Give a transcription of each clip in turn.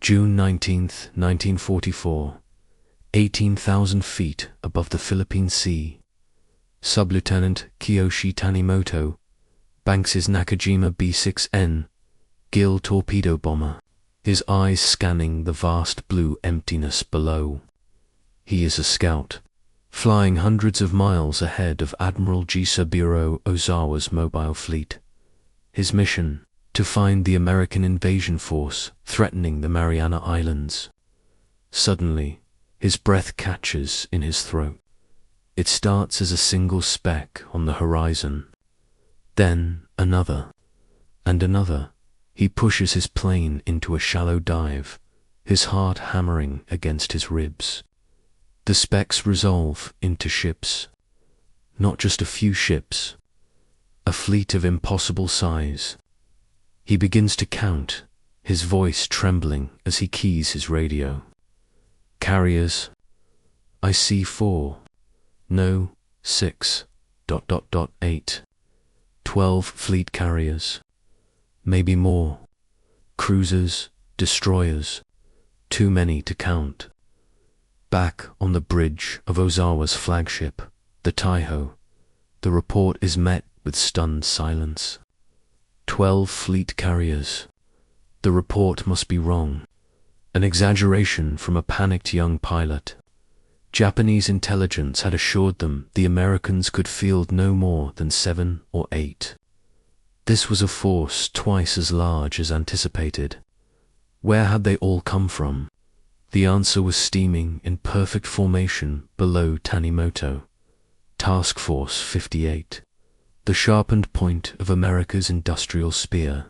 June 19, 1944, 18,000 feet above the Philippine Sea. Sub-Lieutenant Kiyoshi Tanimoto banks his Nakajima B-6N Gill torpedo bomber, his eyes scanning the vast blue emptiness below. He is a scout, flying hundreds of miles ahead of Admiral Jisaburo Ozawa's mobile fleet. His mission: to find the American invasion force threatening the Mariana Islands. Suddenly, his breath catches in his throat. It starts as a single speck on the horizon. Then another, and another. He pushes his plane into a shallow dive, his heart hammering against his ribs. The specks resolve into ships. Not just a few ships. A fleet of impossible size. He begins to count, his voice trembling as he keys his radio. Carriers. I see 4. No, 6. 8. 12 fleet carriers. Maybe more. Cruisers, destroyers. Too many to count. Back on the bridge of Ozawa's flagship, the Taiho, the report is met with stunned silence. 12 fleet carriers. The report must be wrong. An exaggeration from a panicked young pilot. Japanese intelligence had assured them the Americans could field no more than 7 or 8. This was a force twice as large as anticipated. Where had they all come from? The answer was steaming in perfect formation below Tanimoto. Task Force 58. The sharpened point of America's industrial spear.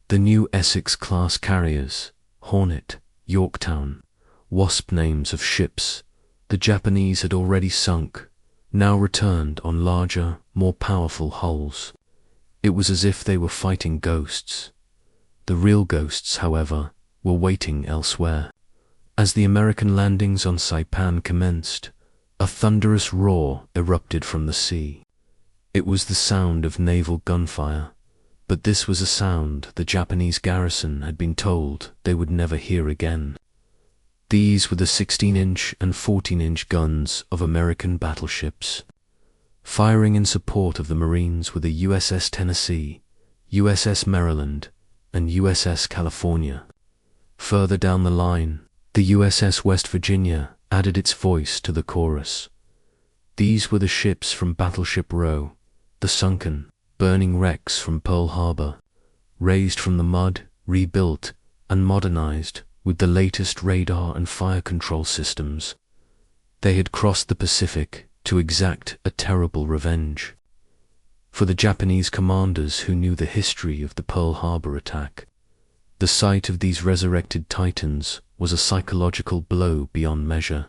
The new Essex-class carriers, Hornet, Yorktown, Wasp names of ships the Japanese had already sunk, now returned on larger, more powerful hulls. It was as if they were fighting ghosts. The real ghosts, however, were waiting elsewhere. As the American landings on Saipan commenced, a thunderous roar erupted from the sea. It was the sound of naval gunfire, but this was a sound the Japanese garrison had been told they would never hear again. These were the 16-inch and 14-inch guns of American battleships. Firing in support of the Marines were the USS Tennessee, USS Maryland, and USS California. Further down the line, the USS West Virginia added its voice to the chorus. These were the ships from Battleship Row, the sunken, burning wrecks from Pearl Harbor, raised from the mud, rebuilt, and modernized with the latest radar and fire control systems. They had crossed the Pacific to exact a terrible revenge. For the Japanese commanders who knew the history of the Pearl Harbor attack, the sight of these resurrected titans was a psychological blow beyond measure.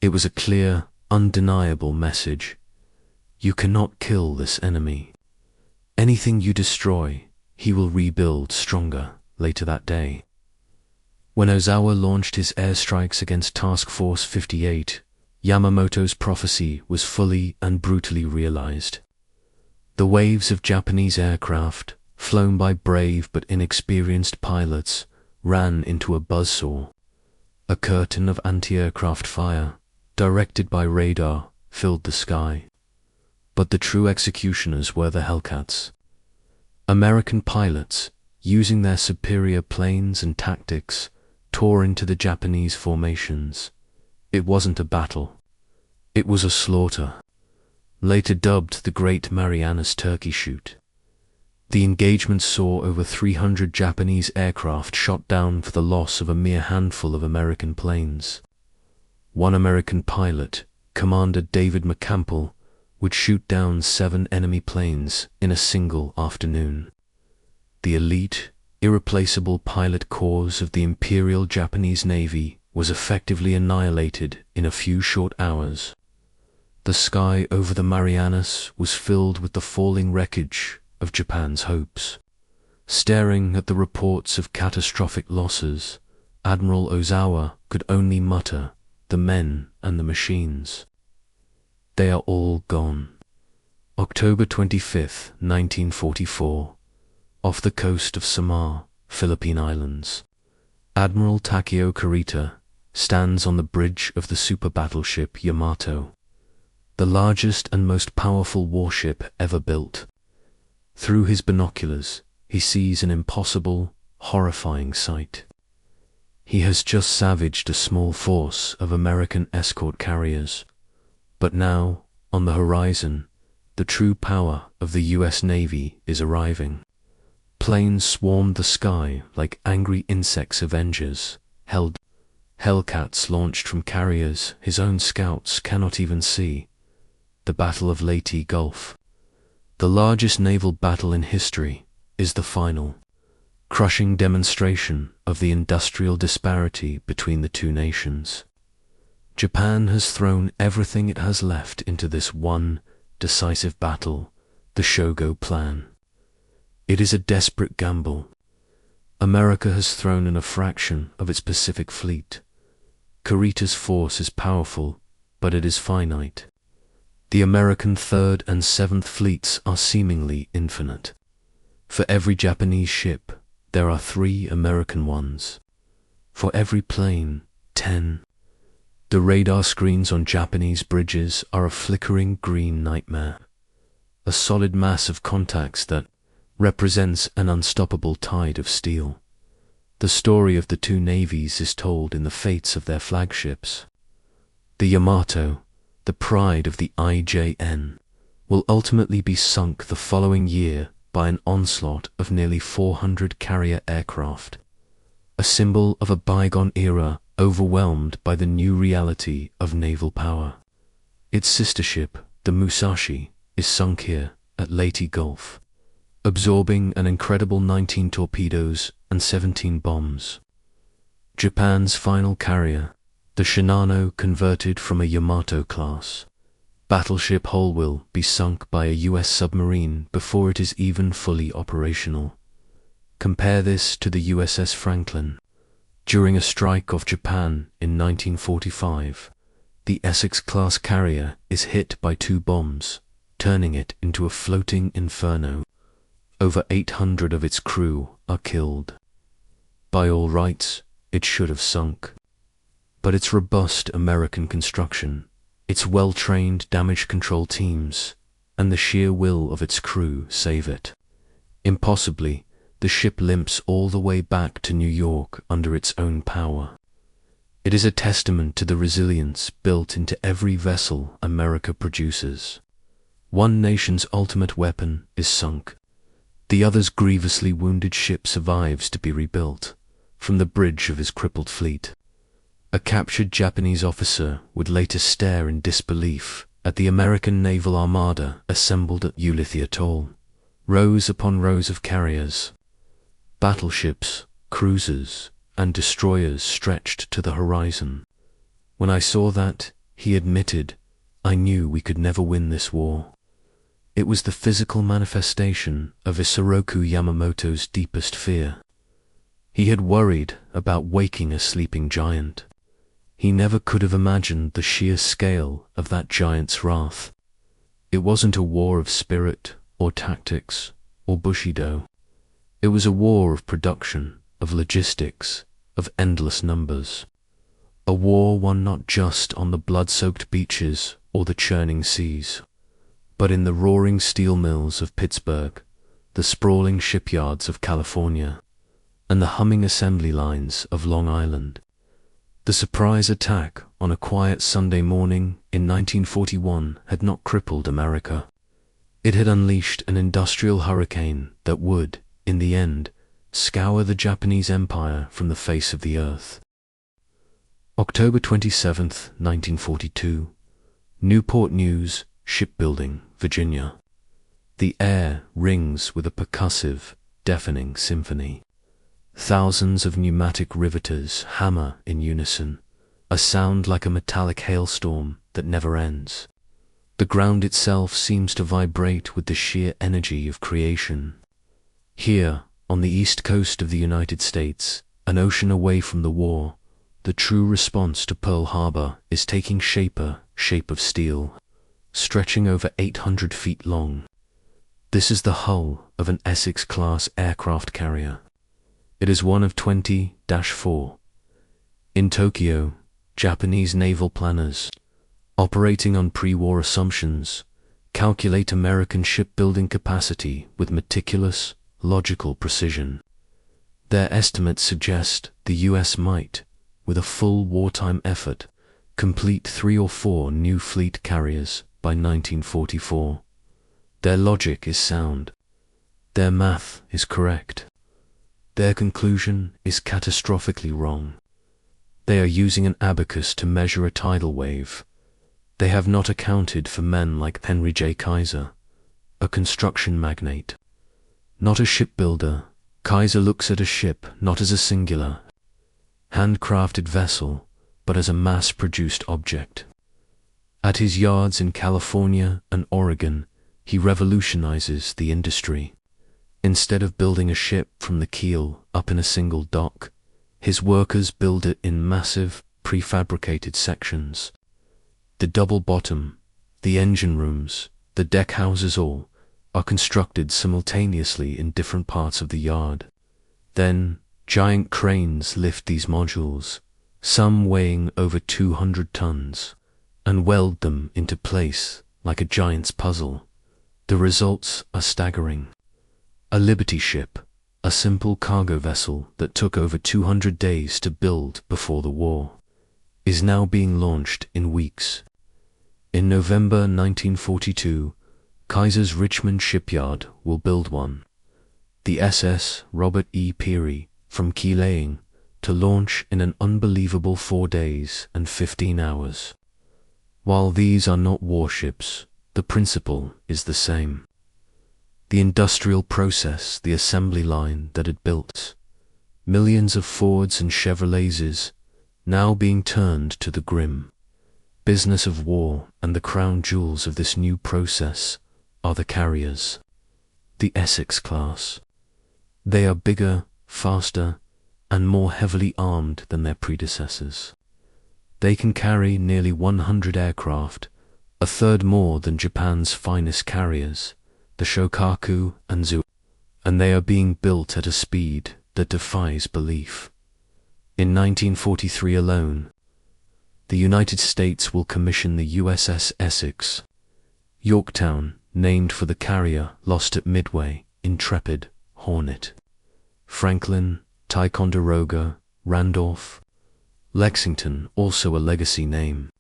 It was a clear, undeniable message. You cannot kill this enemy. Anything you destroy, he will rebuild stronger later that day. When Ozawa launched his airstrikes against Task Force 58, Yamamoto's prophecy was fully and brutally realized. The waves of Japanese aircraft, flown by brave but inexperienced pilots, ran into a buzzsaw. A curtain of anti-aircraft fire, directed by radar, filled the sky. But the true executioners were the Hellcats. American pilots, using their superior planes and tactics, tore into the Japanese formations. It wasn't a battle. It was a slaughter. Later dubbed the Great Marianas Turkey Shoot. The engagement saw over 300 Japanese aircraft shot down for the loss of a mere handful of American planes. One American pilot, Commander David McCampbell, would shoot down 7 enemy planes in a single afternoon. The elite, irreplaceable pilot corps of the Imperial Japanese Navy was effectively annihilated in a few short hours. The sky over the Marianas was filled with the falling wreckage of Japan's hopes. Staring at the reports of catastrophic losses, Admiral Ozawa could only mutter, "The men and the machines. They are all gone." October 25, 1944. Off the coast of Samar, Philippine Islands. Admiral Takeo Kurita stands on the bridge of the super battleship Yamato, the largest and most powerful warship ever built. Through his binoculars, he sees an impossible, horrifying sight. He has just savaged a small force of American escort carriers, but now, on the horizon, the true power of the US Navy is arriving. Planes swarmed the sky like angry insects avengers, Hellcats launched from carriers his own scouts cannot even see. The Battle of Leyte Gulf, the largest naval battle in history, is the final, crushing demonstration of the industrial disparity between the two nations. Japan has thrown everything it has left into this one decisive battle, the Shogo Plan. It is a desperate gamble. America has thrown in a fraction of its Pacific fleet. Kurita's force is powerful, but it is finite. The American 3rd and 7th fleets are seemingly infinite. For every Japanese ship, there are 3 American ones. For every plane, 10. The radar screens on Japanese bridges are a flickering green nightmare. A solid mass of contacts that represents an unstoppable tide of steel. The story of the two navies is told in the fates of their flagships. The Yamato, the pride of the IJN, will ultimately be sunk the following year by an onslaught of nearly 400 carrier aircraft, a symbol of a bygone era overwhelmed by the new reality of naval power. Its sister ship, the Musashi, is sunk here at Leyte Gulf, absorbing an incredible 19 torpedoes and 17 bombs. Japan's final carrier, the Shinano, converted from a Yamato-class battleship hull, will be sunk by a US submarine before it is even fully operational. Compare this to the USS Franklin. During a strike off Japan in 1945, the Essex-class carrier is hit by 2 bombs, turning it into a floating inferno. Over 800 of its crew are killed. By all rights, it should have sunk. But its robust American construction, its well-trained damage control teams, and the sheer will of its crew save it. Impossibly, the ship limps all the way back to New York under its own power. It is a testament to the resilience built into every vessel America produces. One nation's ultimate weapon is sunk. The other's grievously wounded ship survives to be rebuilt from the bridge of his crippled fleet. A captured Japanese officer would later stare in disbelief at the American naval armada assembled at Ulithi Atoll, rows upon rows of carriers. Battleships, cruisers, and destroyers stretched to the horizon. When I saw that, he admitted, I knew we could never win this war. It was the physical manifestation of Isoroku Yamamoto's deepest fear. He had worried about waking a sleeping giant. He never could have imagined the sheer scale of that giant's wrath. It wasn't a war of spirit or tactics or bushido. It was a war of production, of logistics, of endless numbers. A war won not just on the blood-soaked beaches or the churning seas, but in the roaring steel mills of Pittsburgh, the sprawling shipyards of California, and the humming assembly lines of Long Island. The surprise attack on a quiet Sunday morning in 1941 had not crippled America. It had unleashed an industrial hurricane that would, in the end, scour the Japanese Empire from the face of the earth. October 27, 1942, Newport News, Shipbuilding, Virginia. The air rings with a percussive, deafening symphony. Thousands of pneumatic riveters hammer in unison, a sound like a metallic hailstorm that never ends. The ground itself seems to vibrate with the sheer energy of creation. Here, on the east coast of the United States, an ocean away from the war, the true response to Pearl Harbor is taking shape of steel, stretching over 800 feet long. This is the hull of an Essex-class aircraft carrier. It is one of 20-4. In Tokyo, Japanese naval planners, operating on pre-war assumptions, calculate American shipbuilding capacity with meticulous, logical precision. Their estimates suggest the US might, with a full wartime effort, complete 3 or 4 new fleet carriers by 1944. Their logic is sound. Their math is correct. Their conclusion is catastrophically wrong. They are using an abacus to measure a tidal wave. They have not accounted for men like Henry J. Kaiser, a construction magnate. Not a shipbuilder, Kaiser looks at a ship not as a singular, handcrafted vessel, but as a mass-produced object. At his yards in California and Oregon, he revolutionizes the industry. Instead of building a ship from the keel up in a single dock, his workers build it in massive, prefabricated sections. The double bottom, the engine rooms, the deck houses all are constructed simultaneously in different parts of the yard. Then, giant cranes lift these modules, some weighing over 200 tons, and weld them into place like a giant's puzzle. The results are staggering. A Liberty ship, a simple cargo vessel that took over 200 days to build before the war, is now being launched in weeks. In November 1942, Kaiser's Richmond shipyard will build one, the SS Robert E. Peary, from keel-laying to launch in an unbelievable 4 days and 15 hours. While these are not warships, the principle is the same. The industrial process, the assembly line that it built, millions of Fords and Chevrolets now being turned to the grim business of war, and the crown jewels of this new process are the carriers, the Essex class. They are bigger, faster, and more heavily armed than their predecessors. They can carry nearly 100 aircraft, a third more than Japan's finest carriers, the Shokaku and Zu, and they are being built at a speed that defies belief. In 1943 alone, the United States will commission the USS Essex, Yorktown, named for the carrier lost at Midway, Intrepid, Hornet, Franklin, Ticonderoga, Randolph, Lexington, also a legacy name,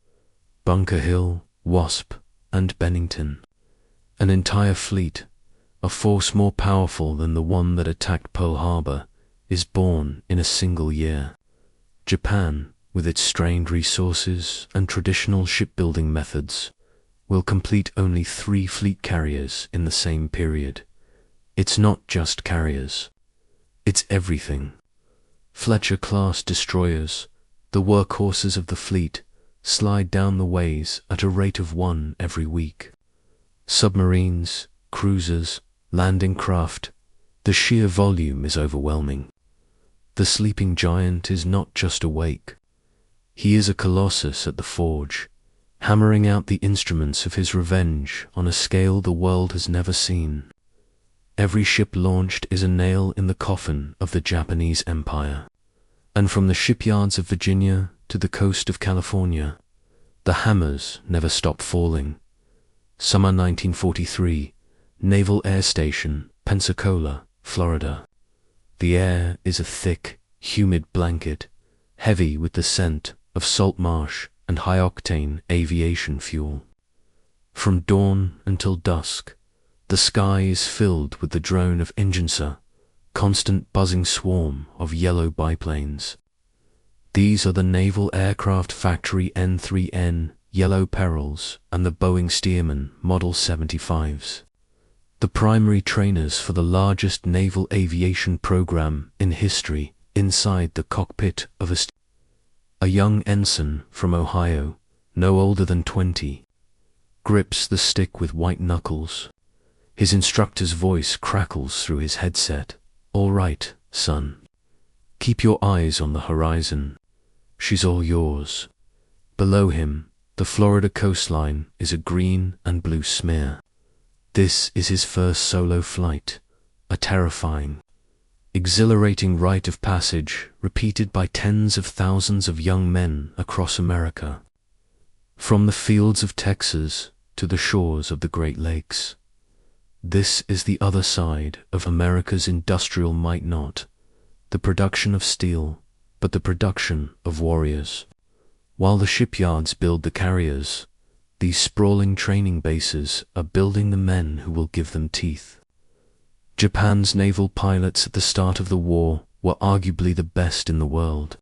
Bunker Hill, Wasp, and Bennington. An entire fleet, a force more powerful than the one that attacked Pearl Harbor, is born in a single year. Japan, with its strained resources and traditional shipbuilding methods, will complete only 3 fleet carriers in the same period. It's not just carriers. It's everything. Fletcher-class destroyers, the workhorses of the fleet, slide down the ways at a rate of 1 every week. Submarines, cruisers, landing craft, the sheer volume is overwhelming. The sleeping giant is not just awake. He is a colossus at the forge, hammering out the instruments of his revenge on a scale the world has never seen. Every ship launched is a nail in the coffin of the Japanese Empire. And from the shipyards of Virginia to the coast of California, the hammers never stop falling. Summer 1943, Naval Air Station, Pensacola, Florida. The air is a thick, humid blanket, heavy with the scent of salt marsh and high-octane aviation fuel. From dawn until dusk, the sky is filled with the drone of engines, constant buzzing swarm of yellow biplanes. These are the Naval Aircraft Factory N3N Yellow Perils and the Boeing Stearman Model 75s. The primary trainers for the largest naval aviation program in history inside the cockpit of a young ensign from Ohio, no older than 20, grips the stick with white knuckles. His instructor's voice crackles through his headset. "All right, son. Keep your eyes on the horizon. She's all yours." Below him, the Florida coastline is a green and blue smear. This is his first solo flight, a terrifying, exhilarating rite of passage repeated by tens of thousands of young men across America, from the fields of Texas to the shores of the Great Lakes. This is the other side of America's industrial might, not the production of steel, but the production of warriors. While the shipyards build the carriers, these sprawling training bases are building the men who will give them teeth. Japan's naval pilots at the start of the war were arguably the best in the world.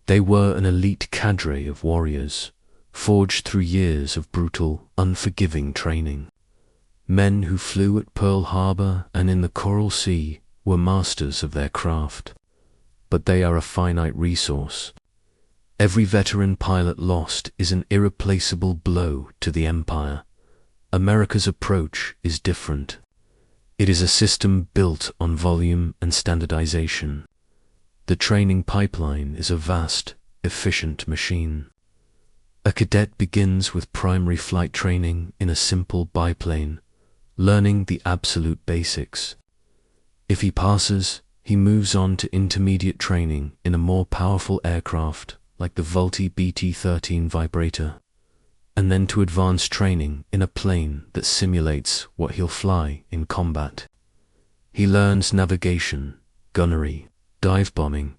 They were an elite cadre of warriors, forged through years of brutal, unforgiving training. Men who flew at Pearl Harbor and in the Coral Sea were masters of their craft. But they are a finite resource. Every veteran pilot lost is an irreplaceable blow to the empire. America's approach is different. It is a system built on volume and standardization. The training pipeline is a vast, efficient machine. A cadet begins with primary flight training in a simple biplane, learning the absolute basics. If he passes, he moves on to intermediate training in a more powerful aircraft like the Vultee BT-13 vibrator, and then to advanced training in a plane that simulates what he'll fly in combat. He learns navigation, gunnery, dive bombing,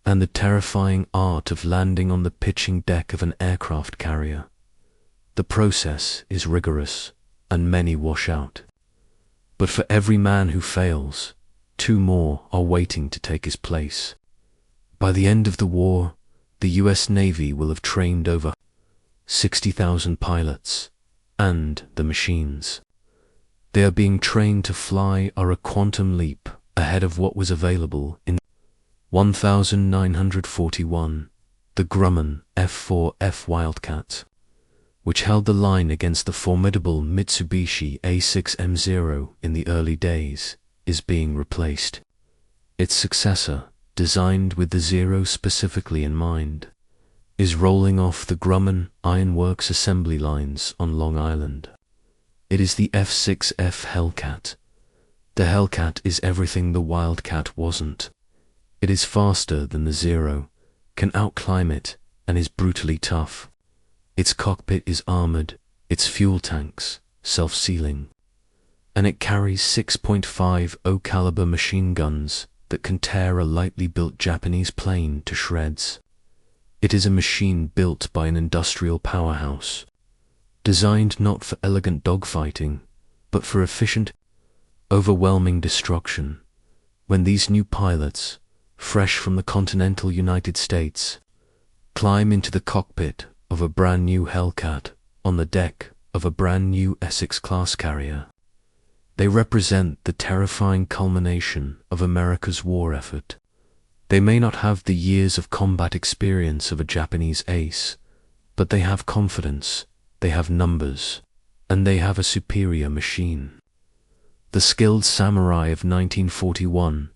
and the terrifying art of landing on the pitching deck of an aircraft carrier. The process is rigorous, and many wash out. But for every man who fails, 2 more are waiting to take his place. By the end of the war, the US Navy will have trained over 60,000 pilots, and the machines they are being trained to fly are a quantum leap ahead of what was available in 1941, the Grumman F-4F Wildcat, which held the line against the formidable Mitsubishi A6M0 in the early days, is being replaced. Its successor, designed with the Zero specifically in mind, is rolling off the Grumman Ironworks assembly lines on Long Island. It is the F-6F Hellcat. The Hellcat is everything the Wildcat wasn't. It is faster than the Zero, can outclimb it, and is brutally tough. Its cockpit is armored, its fuel tanks self-sealing, and it carries 6.50 caliber machine guns that can tear a lightly built Japanese plane to shreds. It is a machine built by an industrial powerhouse, designed not for elegant dogfighting, but for efficient, overwhelming destruction. When these new pilots, fresh from the continental United States, climb into the cockpit of a brand new Hellcat on the deck of a brand new Essex-class carrier, they represent the terrifying culmination of America's war effort. They may not have the years of combat experience of a Japanese ace, but they have confidence, they have numbers, and they have a superior machine. The skilled samurai of 1941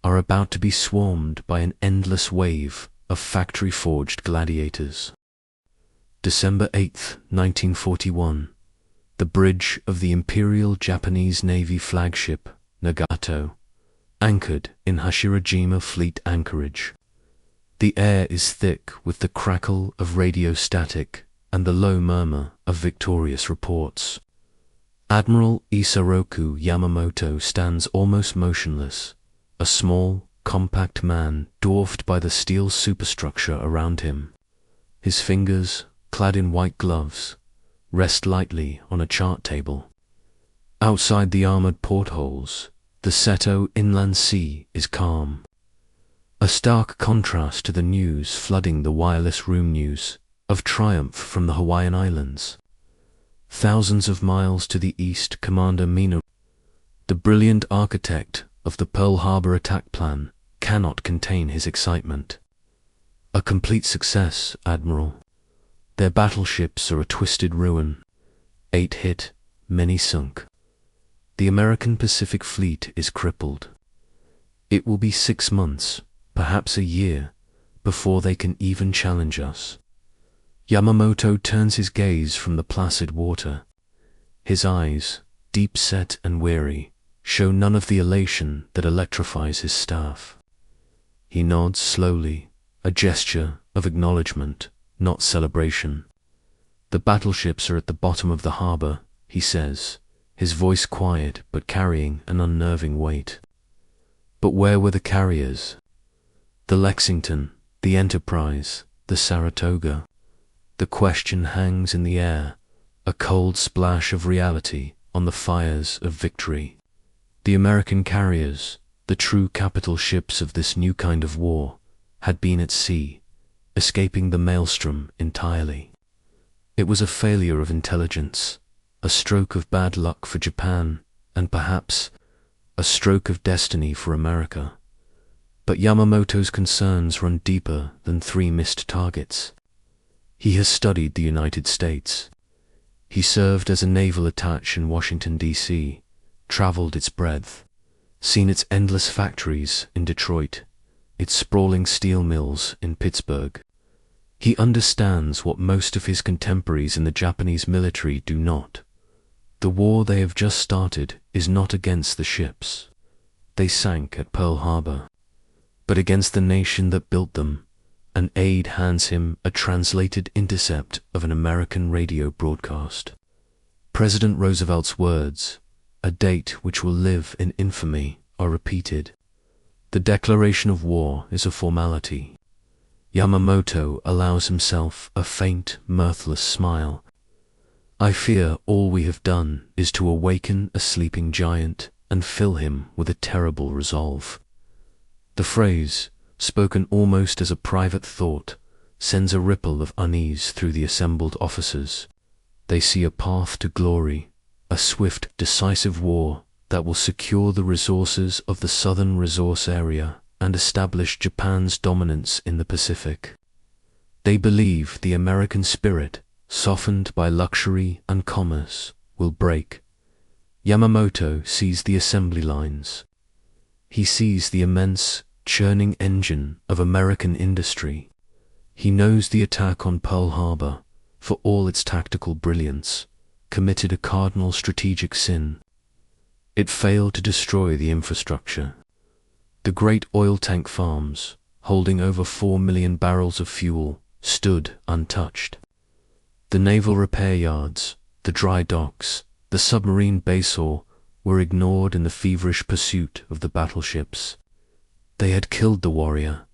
are about to be swarmed by an endless wave of factory-forged gladiators. December 8, 1941, the bridge of the Imperial Japanese Navy flagship, Nagato, anchored in Hashirajima Fleet Anchorage. The air is thick with the crackle of radio static and the low murmur of victorious reports. Admiral Isoroku Yamamoto stands almost motionless, a small, compact man dwarfed by the steel superstructure around him. His fingers, clad in white gloves, rest lightly on a chart table. Outside the armored portholes, the Seto Inland Sea is calm, a stark contrast to the news flooding the wireless room news of triumph from the Hawaiian Islands. Thousands of miles to the east, Commander Mino, the brilliant architect of the Pearl Harbor attack plan, cannot contain his excitement. A complete success, Admiral. Their battleships are a twisted ruin. 8 hit, many sunk. The American Pacific Fleet is crippled. It will be 6 months, perhaps a year, before they can even challenge us. Yamamoto turns his gaze from the placid water. His eyes, deep-set and weary, show none of the elation that electrifies his staff. He nods slowly, a gesture of acknowledgement, not celebration. The battleships are at the bottom of the harbor, he says, his voice quiet but carrying an unnerving weight. But where were the carriers? The Lexington, the Enterprise, the Saratoga? The question hangs in the air, a cold splash of reality on the fires of victory. The American carriers, the true capital ships of this new kind of war, had been at sea, escaping the maelstrom entirely. It was a failure of intelligence, a stroke of bad luck for Japan, and perhaps a stroke of destiny for America. But Yamamoto's concerns run deeper than 3 missed targets. He has studied the United States. He served as a naval attaché in Washington, D.C., traveled its breadth, seen its endless factories in Detroit, its sprawling steel mills in Pittsburgh. He understands what most of his contemporaries in the Japanese military do not. The war they have just started is not against the ships. They sank at Pearl Harbor, but against the nation that built them. An aide hands him a translated intercept of an American radio broadcast. President Roosevelt's words, a date which will live in infamy, are repeated. The declaration of war is a formality. Yamamoto allows himself a faint, mirthless smile. I fear all we have done is to awaken a sleeping giant and fill him with a terrible resolve. The phrase, spoken almost as a private thought, sends a ripple of unease through the assembled officers. They see a path to glory, a swift, decisive war that will secure the resources of the Southern Resource Area and establish Japan's dominance in the Pacific. They believe the American spirit, softened by luxury and commerce, will break. Yamamoto sees the assembly lines. He sees the immense, churning engine of American industry. He knows the attack on Pearl Harbor, for all its tactical brilliance, committed a cardinal strategic sin. It failed to destroy the infrastructure. The great oil tank farms, holding over 4 million barrels of fuel, stood untouched. The naval repair yards, the dry docks, the submarine basehall were ignored in the feverish pursuit of the battleships. They had killed the warrior,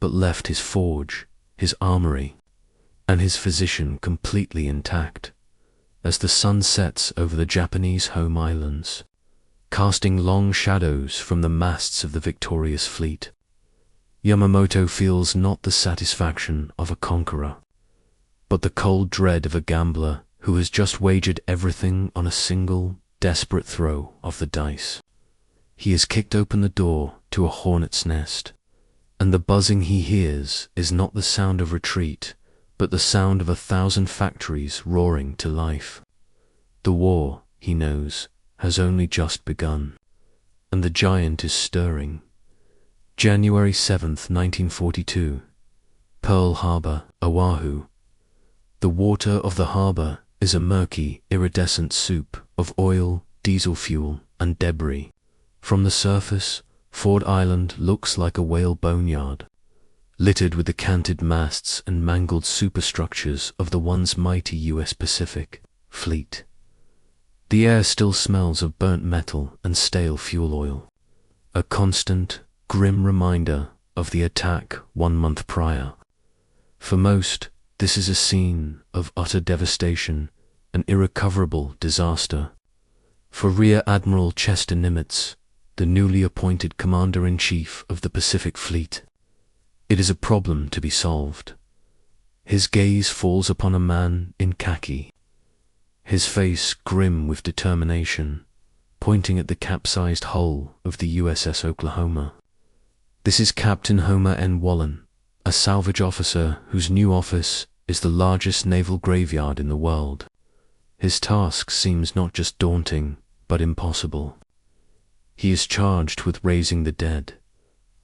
but left his forge, his armory, and his physician completely intact. As the sun sets over the Japanese home islands, casting long shadows from the masts of the victorious fleet, Yamamoto feels not the satisfaction of a conqueror, but the cold dread of a gambler who has just wagered everything on a single, desperate throw of the dice. He has kicked open the door to a hornet's nest, and the buzzing he hears is not the sound of retreat, but the sound of 1,000 factories roaring to life. The war, he knows, has only just begun, and the giant is stirring. January 7th, 1942. Pearl Harbor, Oahu. The water of the harbor is a murky, iridescent soup of oil, diesel fuel, and debris. From the surface, Ford Island looks like a whale boneyard, littered with the canted masts and mangled superstructures of the once mighty U.S. Pacific Fleet. The air still smells of burnt metal and stale fuel oil, a constant, grim reminder of the attack 1 month prior. For most, this is a scene of utter devastation, an irrecoverable disaster. For Rear Admiral Chester Nimitz, the newly appointed Commander-in-Chief of the Pacific Fleet, it is a problem to be solved. His gaze falls upon a man in khaki, his face grim with determination, pointing at the capsized hull of the USS Oklahoma. This is Captain Homer N. Wallen, a salvage officer whose new office is the largest naval graveyard in the world. His task seems not just daunting, but impossible. He is charged with raising the dead.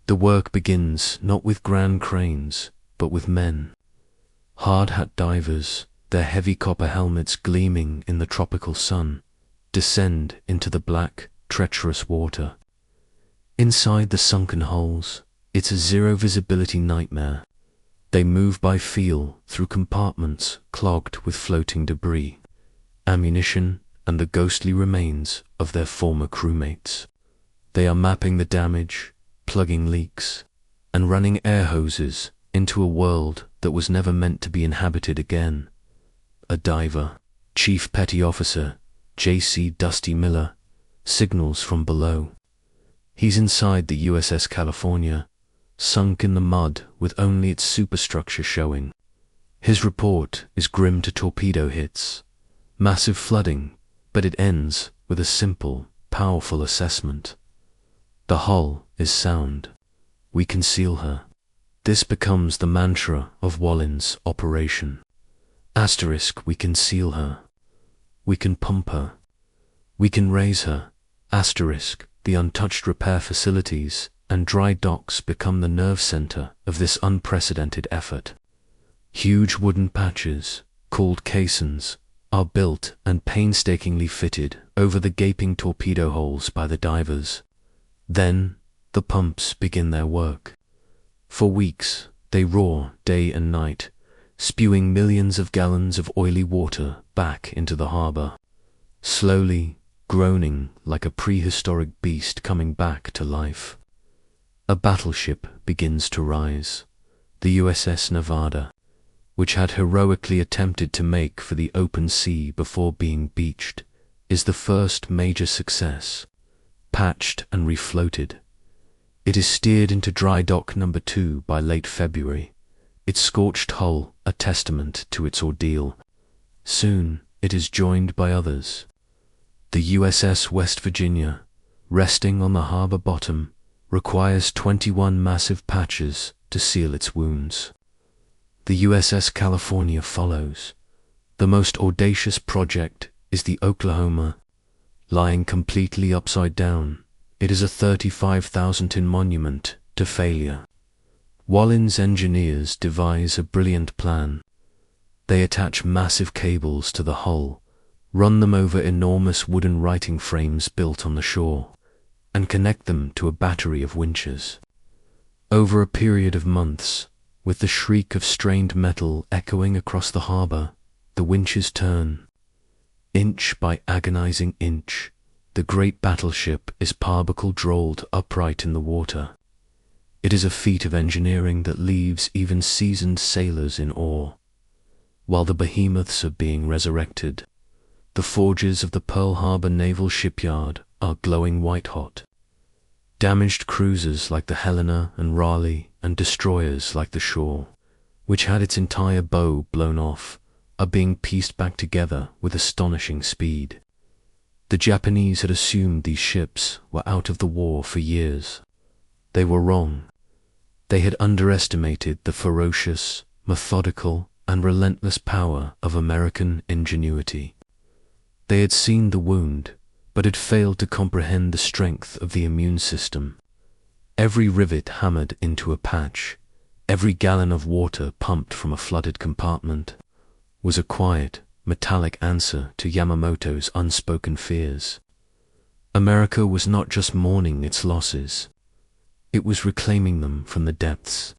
The work begins not with grand cranes, but with men. Hard-hat divers, their heavy copper helmets gleaming in the tropical sun, descend into the black, treacherous water. Inside the sunken holes, it's a zero-visibility nightmare. They move by feel through compartments clogged with floating debris, ammunition, and the ghostly remains of their former crewmates. They are mapping the damage, plugging leaks, and running air hoses into a world that was never meant to be inhabited again. A diver, Chief Petty Officer J.C. Dusty Miller, signals from below. He's inside the USS California, sunk in the mud with only its superstructure showing. His report is grim to torpedo hits, massive flooding, but it ends with a simple, powerful assessment. The hull is sound. We can seal her. This becomes the mantra of Wallin's operation. Asterisk, we can seal her. We can pump her. We can raise her. Asterisk, the untouched repair facilities and dry docks become the nerve center of this unprecedented effort. Huge wooden patches, called caissons, are built and painstakingly fitted over the gaping torpedo holes by the divers. Then, the pumps begin their work. For weeks, they roar day and night, spewing millions of gallons of oily water back into the harbor, slowly groaning like a prehistoric beast coming back to life. A battleship begins to rise, the USS Nevada, which had heroically attempted to make for the open sea before being beached, is the first major success, patched and refloated. It is steered into dry dock number 2 by late February, its scorched hull a testament to its ordeal. Soon it is joined by others. The USS West Virginia, resting on the harbor bottom, requires 21 massive patches to seal its wounds. The USS California follows. The most audacious project is the Oklahoma. Lying completely upside down, it is a 35,000-ton monument to failure. Wallin's engineers devise a brilliant plan. They attach massive cables to the hull, run them over enormous wooden righting frames built on the shore, and connect them to a battery of winches. Over a period of months, with the shriek of strained metal echoing across the harbor, the winches turn. Inch by agonizing inch, the great battleship is parbuckle-drolled upright in the water. It is a feat of engineering that leaves even seasoned sailors in awe. While the behemoths are being resurrected, the forges of the Pearl Harbor Naval Shipyard are glowing white-hot. Damaged cruisers like the Helena and Raleigh and destroyers like the Shore, which had its entire bow blown off, are being pieced back together with astonishing speed. The Japanese had assumed these ships were out of the war for years. They were wrong. They had underestimated the ferocious, methodical, and relentless power of American ingenuity. They had seen the wound, but had failed to comprehend the strength of the immune system. Every rivet hammered into a patch, every gallon of water pumped from a flooded compartment, was a quiet, metallic answer to Yamamoto's unspoken fears. America was not just mourning its losses. It was reclaiming them from the depths.